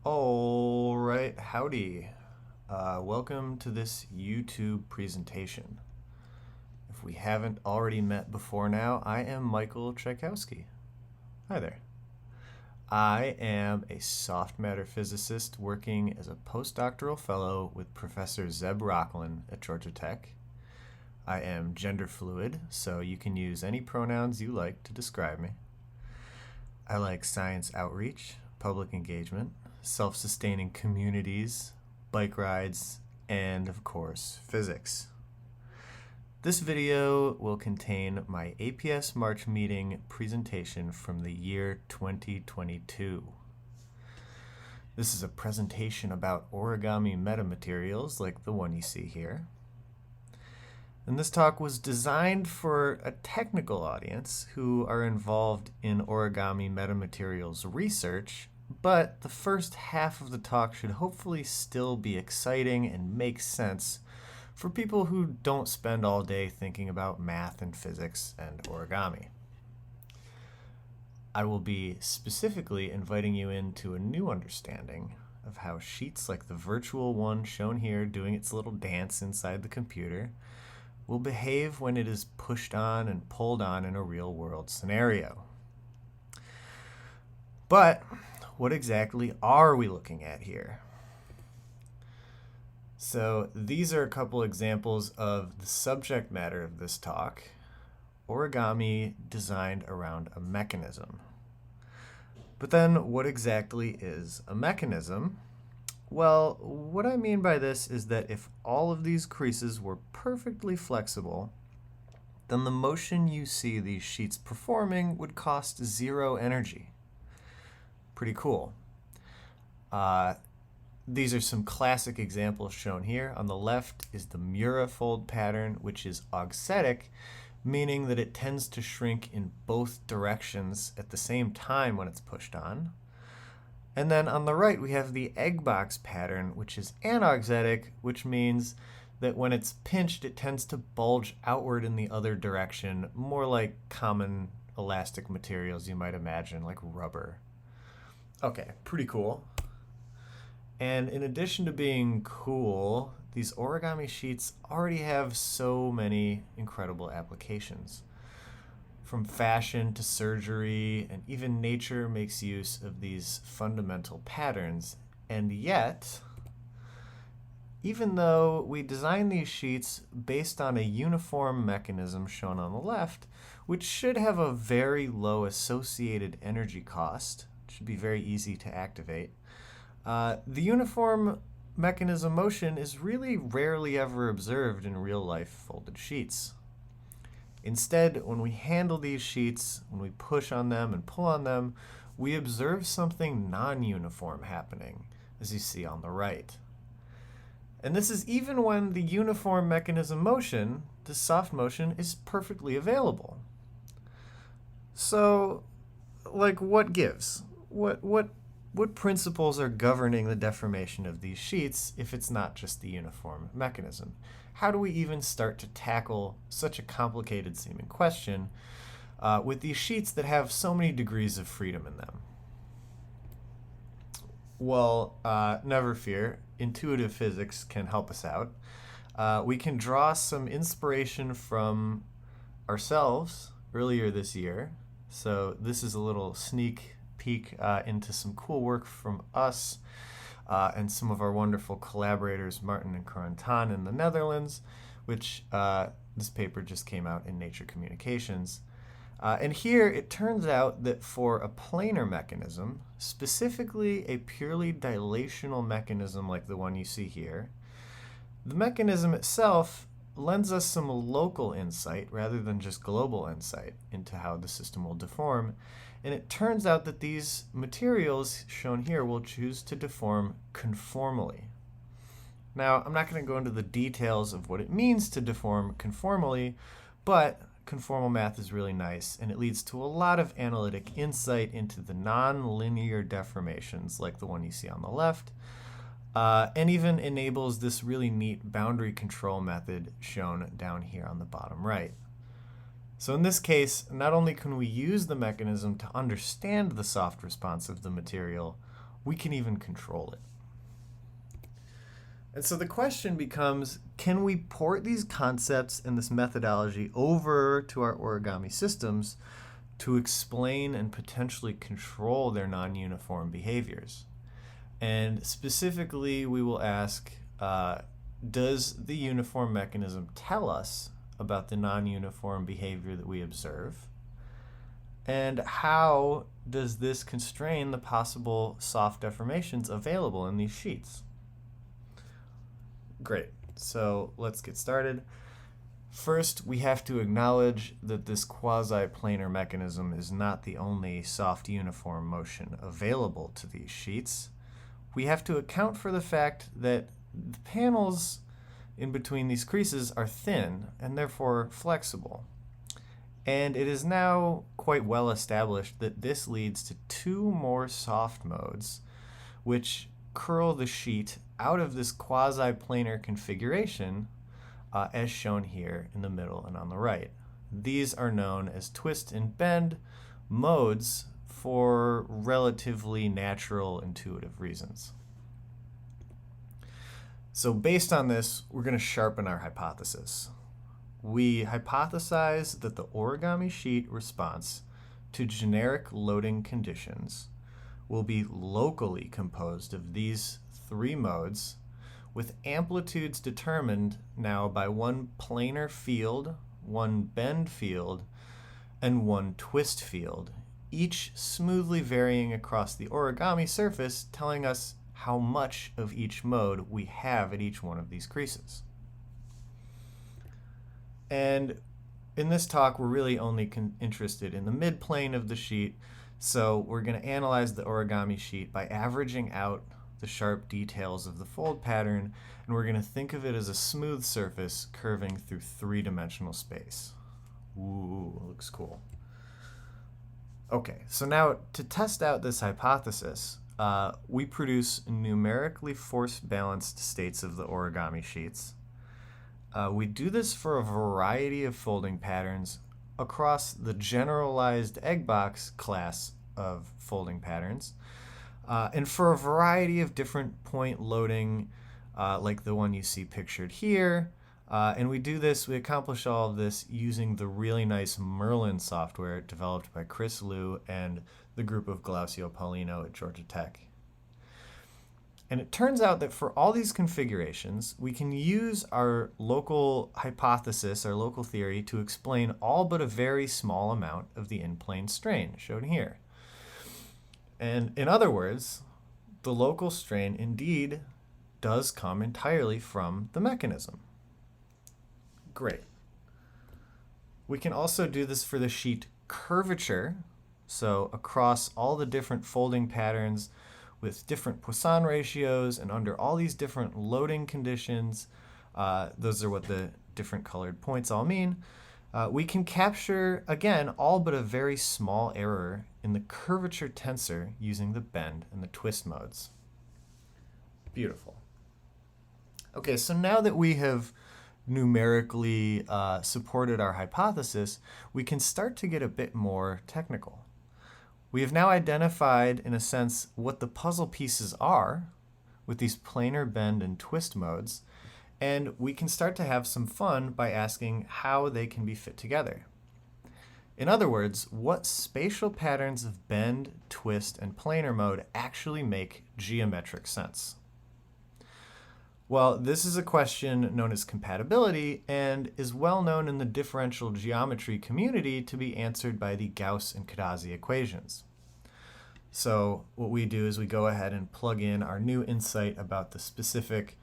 All right, howdy. Welcome to this YouTube presentation. If we haven't already met before now, I am Michael Czajkowski. Hi there. I am a soft matter physicist working as a postdoctoral fellow with Professor Zeb Rocklin at Georgia Tech. I am gender fluid, so you can use any pronouns you like to describe me. I like science outreach, public engagement, self-sustaining communities, bike rides, and of course, physics. This video will contain my APS March Meeting presentation from the year 2022. This is a presentation about origami metamaterials like the one you see here. And this talk was designed for a technical audience who are involved in origami metamaterials research, but the first half of the talk should hopefully still be exciting and make sense for people who don't spend all day thinking about math and physics and origami. I will be specifically inviting you into a new understanding of how sheets like the virtual one shown here doing its little dance inside the computer will behave when it is pushed on and pulled on in a real-world scenario. But what exactly are we looking at here? So these are a couple examples of the subject matter of this talk: origami designed around a mechanism. But then what exactly is a mechanism? Well, what I mean by this is that if all of these creases were perfectly flexible, then the motion you see these sheets performing would cost zero energy. Pretty cool. These are some classic examples shown here. On the left is the Miura fold pattern, which is auxetic, meaning that it tends to shrink in both directions at the same time when it's pushed on. And then on the right, we have the egg box pattern, which is anauxetic, which means that when it's pinched, it tends to bulge outward in the other direction, more like common elastic materials you might imagine, like rubber. Okay, pretty cool. And in addition to being cool, these origami sheets already have so many incredible applications. From fashion to surgery, and even nature makes use of these fundamental patterns. And yet, even though we designed these sheets based on a uniform mechanism shown on the left, which should have a very low associated energy cost, it should be very easy to activate, the uniform mechanism motion is really rarely ever observed in real-life folded sheets. Instead, when we handle these sheets, when we push on them and pull on them, we observe something non-uniform happening, as you see on the right. And this is even when the uniform mechanism motion, the soft motion, is perfectly available. So, like, what gives? What principles are governing the deformation of these sheets if it's not just the uniform mechanism? How do we even start to tackle such a complicated seeming question with these sheets that have so many degrees of freedom in them? Well, never fear. Intuitive physics can help us out. We can draw some inspiration from ourselves earlier this year. So this is a little sneak peek into some cool work from us and some of our wonderful collaborators, Martin and Corentin in the Netherlands, which this paper just came out in Nature Communications. And here it turns out that for a planar mechanism, specifically a purely dilational mechanism like the one you see here, the mechanism itself lends us some local insight rather than just global insight into how the system will deform. And it turns out that these materials shown here will choose to deform conformally. Now, I'm not going to go into the details of what it means to deform conformally, but conformal math is really nice, and it leads to a lot of analytic insight into the non-linear deformations like the one you see on the left, and even enables this really neat boundary control method shown down here on the bottom right. So in this case, not only can we use the mechanism to understand the soft response of the material, we can even control it. And so the question becomes, can we port these concepts and this methodology over to our origami systems to explain and potentially control their non-uniform behaviors? And specifically, we will ask, does the uniform mechanism tell us about the non-uniform behavior that we observe? And how does this constrain the possible soft deformations available in these sheets? Great. So let's get started. First, we have to acknowledge that this quasi-planar mechanism is not the only soft uniform motion available to these sheets. We have to account for the fact that the panels in between these creases are thin and therefore flexible. And it is now quite well established that this leads to two more soft modes, which curl the sheet out of this quasi-planar configuration, as shown here in the middle and on the right. These are known as twist and bend modes for relatively natural, intuitive reasons. So based on this, we're going to sharpen our hypothesis. We hypothesize that the origami sheet response to generic loading conditions will be locally composed of these three modes, with amplitudes determined now by one planar field, one bend field, and one twist field, each smoothly varying across the origami surface, telling us how much of each mode we have at each one of these creases. And in this talk, we're really only interested in the midplane of the sheet, so we're going to analyze the origami sheet by averaging out the sharp details of the fold pattern, and we're going to think of it as a smooth surface curving through three-dimensional space. Ooh, looks cool. Okay, so now to test out this hypothesis, we produce numerically force-balanced states of the origami sheets. We do this for a variety of folding patterns across the generalized egg box class of folding patterns, and for a variety of different point loading, like the one you see pictured here. And we accomplish all of this using the really nice Merlin software developed by Chris Liu and the group of Glaucio Paulino at Georgia Tech. And it turns out that for all these configurations, we can use our local hypothesis, our local theory, to explain all but a very small amount of the in-plane strain, shown here. And in other words, the local strain indeed does come entirely from the mechanism. Great. We can also do this for the sheet curvature, so across all the different folding patterns with different Poisson ratios and under all these different loading conditions, those are what the different colored points all mean, we can capture, again, all but a very small error in the curvature tensor using the bend and the twist modes. Beautiful. Okay, so now that we have numerically supported our hypothesis, we can start to get a bit more technical. We have now identified, in a sense, what the puzzle pieces are with these planar bend and twist modes, and we can start to have some fun by asking how they can be fit together. In other words, what spatial patterns of bend, twist, and planar mode actually make geometric sense? Well, this is a question known as compatibility and is well known in the differential geometry community to be answered by the Gauss and Cadazzi equations. So what we do is we go ahead and plug in our new insight about the specific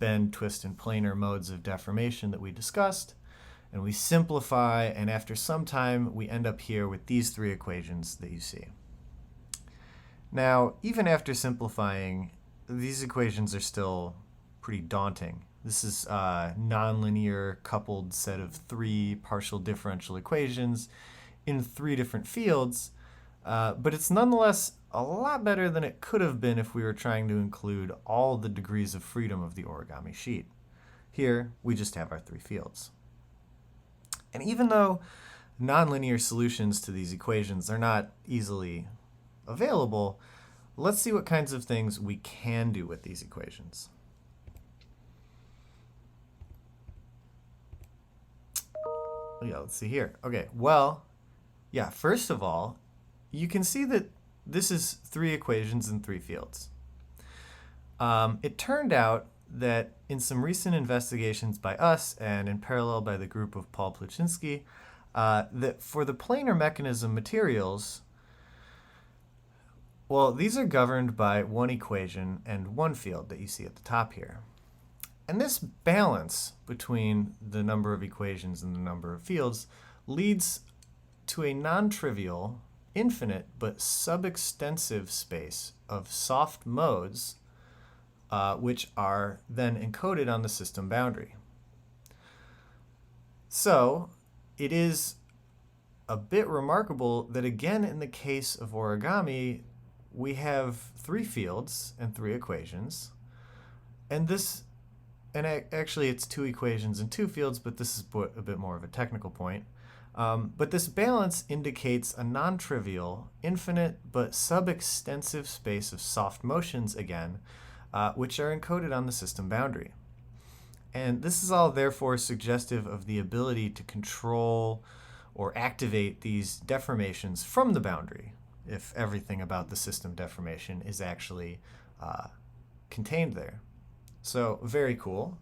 bend, twist, and planar modes of deformation that we discussed, and we simplify, and after some time we end up here with these three equations that you see. Now, even after simplifying, these equations are still pretty daunting. This is a nonlinear coupled set of three partial differential equations in three different fields, but it's nonetheless a lot better than it could have been if we were trying to include all the degrees of freedom of the origami sheet. Here, we just have our three fields. And even though nonlinear solutions to these equations are not easily available, Let's see what kinds of things we can do with these equations. Yeah, let's see here. Okay, well, yeah, first of all, you can see that this is 3 equations in 3 fields. It turned out that in some recent investigations by us and in parallel by the group of Paul Pluchinski, that for the planar mechanism materials, well, these are governed by 1 equation and 1 field that you see at the top here. And this balance between the number of equations and the number of fields leads to a non-trivial, infinite, but subextensive space of soft modes which are then encoded on the system boundary. So it is a bit remarkable that, again, in the case of origami, we have 3 fields and 3 equations. And actually it's 2 equations and 2 fields, but this is a bit more of a technical point. But this balance indicates a non-trivial, infinite, but subextensive space of soft motions again, which are encoded on the system boundary. And this is all therefore suggestive of the ability to control or activate these deformations from the boundary, if everything about the system deformation is actually contained there. So very cool.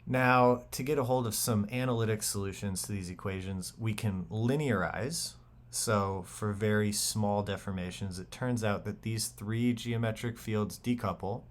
Now, to get a hold of some analytic solutions to these equations, we can linearize. So for very small deformations, it turns out that these 3 geometric fields decouple,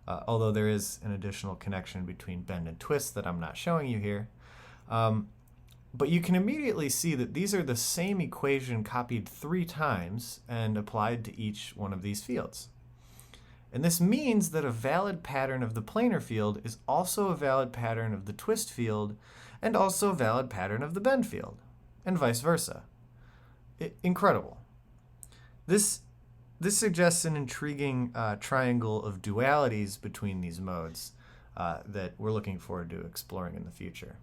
although there is an additional connection between bend and twist that I'm not showing you here. But you can immediately see that these are the same equation copied 3 times and applied to each one of these fields. And this means that a valid pattern of the planar field is also a valid pattern of the twist field and also a valid pattern of the bend field, and vice versa. Incredible. This suggests an intriguing triangle of dualities between these modes that we're looking forward to exploring in the future.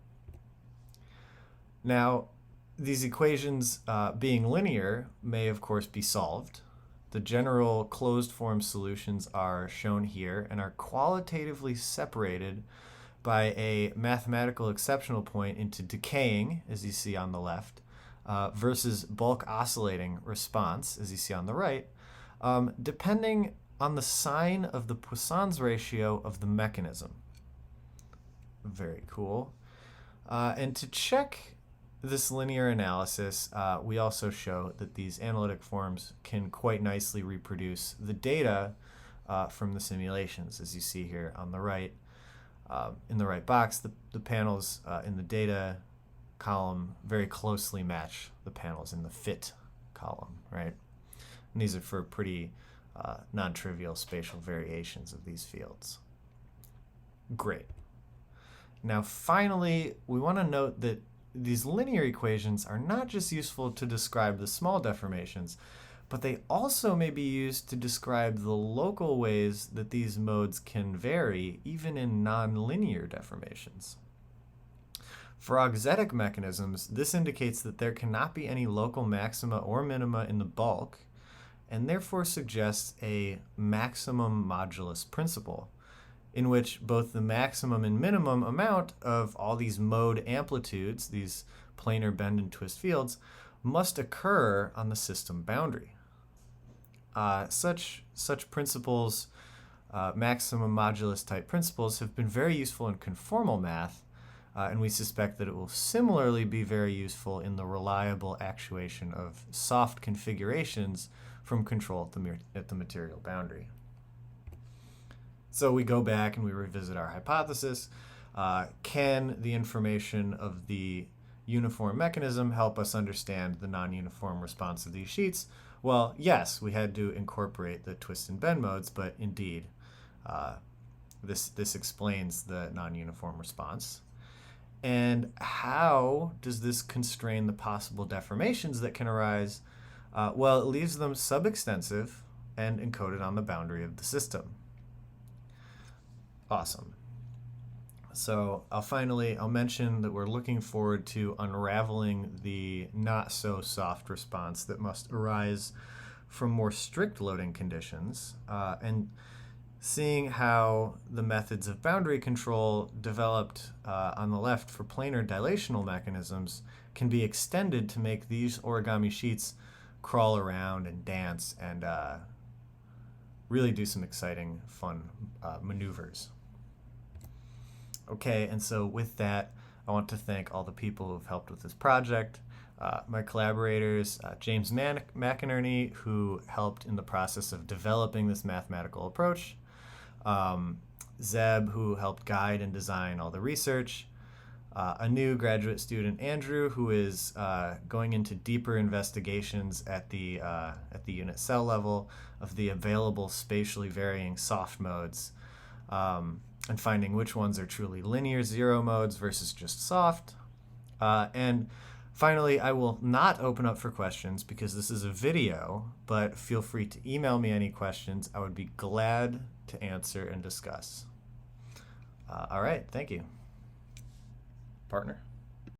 Now, these equations being linear may of course be solved. The general closed form solutions are shown here and are qualitatively separated by a mathematical exceptional point into decaying, as you see on the left, versus bulk oscillating response, as you see on the right, depending on the sign of the Poisson's ratio of the mechanism. Very cool. And to check this linear analysis, we also show that these analytic forms can quite nicely reproduce the data from the simulations, as you see here on the right. In the right box, the panels in the data column very closely match the panels in the fit column, right? And these are for pretty non-trivial spatial variations of these fields. Great. Now finally, we want to note that these linear equations are not just useful to describe the small deformations, but they also may be used to describe the local ways that these modes can vary even in nonlinear deformations. For auxetic mechanisms, this indicates that there cannot be any local maxima or minima in the bulk, and therefore suggests a maximum modulus principle, in which both the maximum and minimum amount of all these mode amplitudes, these planar bend and twist fields, must occur on the system boundary. Such principles, maximum modulus type principles, have been very useful in conformal math, and we suspect that it will similarly be very useful in the reliable actuation of soft configurations from control at the material boundary. So we go back and we revisit our hypothesis. Can the information of the uniform mechanism help us understand the non-uniform response of these sheets? Well, yes, we had to incorporate the twist and bend modes, but indeed, this explains the non-uniform response. And how does this constrain the possible deformations that can arise? Well, it leaves them subextensive and encoded on the boundary of the system. Awesome. So I'll mention that we're looking forward to unraveling the not so soft response that must arise from more strict loading conditions, and seeing how the methods of boundary control developed on the left for planar dilational mechanisms can be extended to make these origami sheets crawl around and dance and really do some exciting, fun maneuvers. Okay, and so with that, I want to thank all the people who've helped with this project. My collaborators, James McInerney, who helped in the process of developing this mathematical approach, Zeb, who helped guide and design all the research, a new graduate student, Andrew, who is going into deeper investigations at the unit cell level of the available spatially varying soft modes, and finding which ones are truly linear zero modes versus just soft. And finally, I will not open up for questions because this is a video, but feel free to email me any questions. I would be glad to answer and discuss. All right, thank you. Partner?